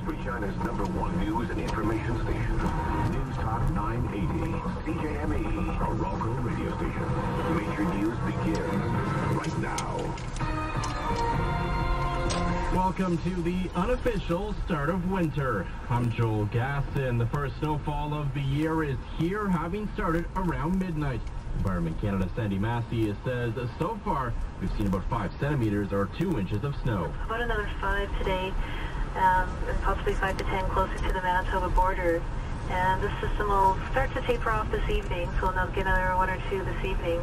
Regina's #1 news and information station. News Talk 980. CJME, a local radio station. Major news begins right now. Welcome to the unofficial start of winter. I'm Joel Gasson. The first snowfall of the year is here, having started around midnight. Environment Canada Sandy Massey says so far we've seen about 5 centimeters or 2 inches of snow. About another 5 today, and possibly 5 to 10 closer to the Manitoba border. And the system will start to taper off this evening, so we'll get another 1 or 2 this evening.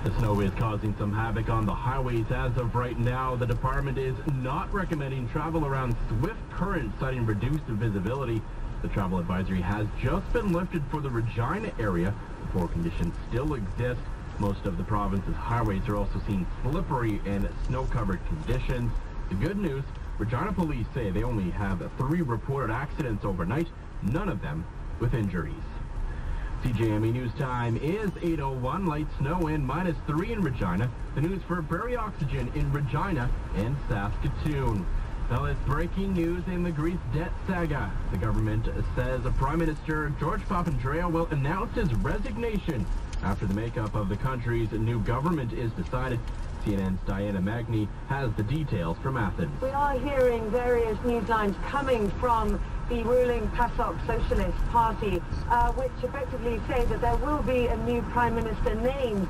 The snow is causing some havoc on the highways as of right now. The department is not recommending travel around swift currents, citing reduced visibility. The travel advisory has just been lifted for the Regina area. The poor conditions still exist. Most of the province's highways are also seeing slippery and snow-covered conditions. The good news, Regina police say they only have 3 reported accidents overnight, none of them with injuries. CJME News Time is 8:01. Light snow and -3 in Regina. The news for Prairie Oxygen in Regina and Saskatoon. Now it's breaking news in the Greece debt saga. The government says Prime Minister George Papandreou will announce his resignation after the makeup of the country's new government is decided. CNN's Diana Magny has the details from Athens. We are hearing various news lines coming from the ruling PASOK Socialist Party, which effectively say that there will be a new Prime Minister named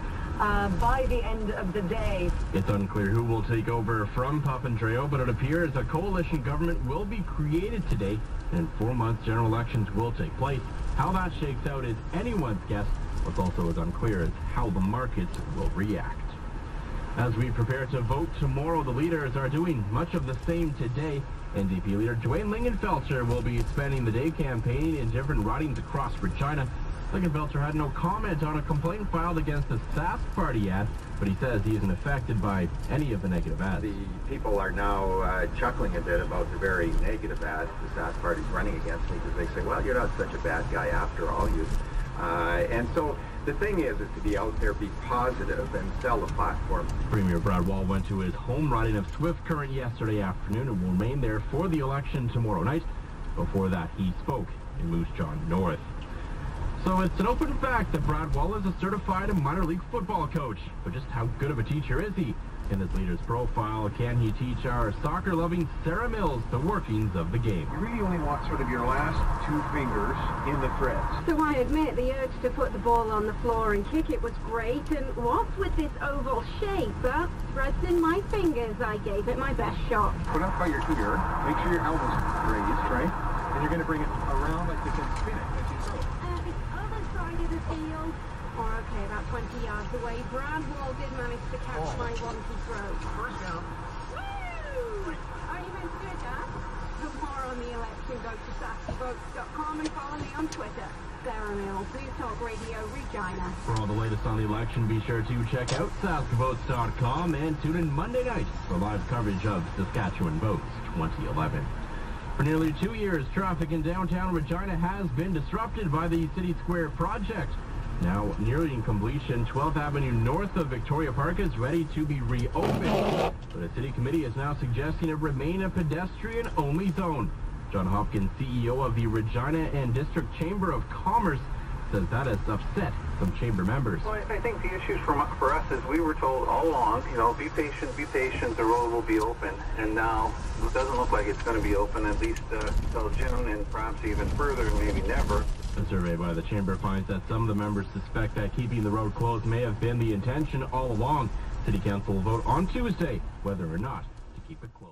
by the end of the day. It's unclear who will take over from Papandreou, but it appears a coalition government will be created today, and in 4 months general elections will take place. How that shakes out is anyone's guess. What's also as unclear is how the markets will react. As we prepare to vote tomorrow, the leaders are doing much of the same today. NDP leader Dwayne Lingenfelter will be spending the day campaigning in different ridings across Regina. Lingenfelter had no comment on a complaint filed against the Sask Party ad, but he says he isn't affected by any of the negative ads. The people are now chuckling a bit about the very negative ads the Sask Party's running against me, because they say, well, you're not such a bad guy after all, you. And so the thing is to be out there, be positive, and sell the platform. Premier Brad Wall went to his home riding of Swift Current yesterday afternoon and will remain there for the election tomorrow night. Before that, he spoke in Moose Jaw North. So it's an open fact that Brad Wall is a certified minor league football coach. But just how good of a teacher is he? In this leader's profile, can he teach our soccer-loving Sarah Mills the workings of the game? You really only want sort of your last 2 fingers in the threads. So I admit the urge to put the ball on the floor and kick it was great, and what's with this oval shape? But thrusting my fingers, I gave it my best shot. Put up by your ear, make sure your elbow's raised, right? And you're going to bring it around like this and spin it as you throw. The other side of the field, or okay, about 20 yards away, Brad Wall did manage to catch my one-two throw. First down. Woo! Are you meant to do that? For more on the election, go to saskvotes.com and follow me on Twitter. Sarah Mills, News Talk Radio, Regina. For all the latest on the election, be sure to check out saskvotes.com and tune in Monday night for live coverage of Saskatchewan Votes 2011. For nearly 2 years, traffic in downtown Regina has been disrupted by the City Square project. Now nearly in completion, 12th Avenue north of Victoria Park is ready to be reopened. But a city committee is now suggesting it remain a pedestrian-only zone. John Hopkins, CEO of the Regina and District Chamber of Commerce, says that has upset some chamber members. Well, I think the issues for us is we were told all along, be patient, the road will be open. And now it doesn't look like it's going to be open at least till June, and perhaps even further, maybe never. A survey by the chamber finds that some of the members suspect that keeping the road closed may have been the intention all along. City Council will vote on Tuesday whether or not to keep it closed.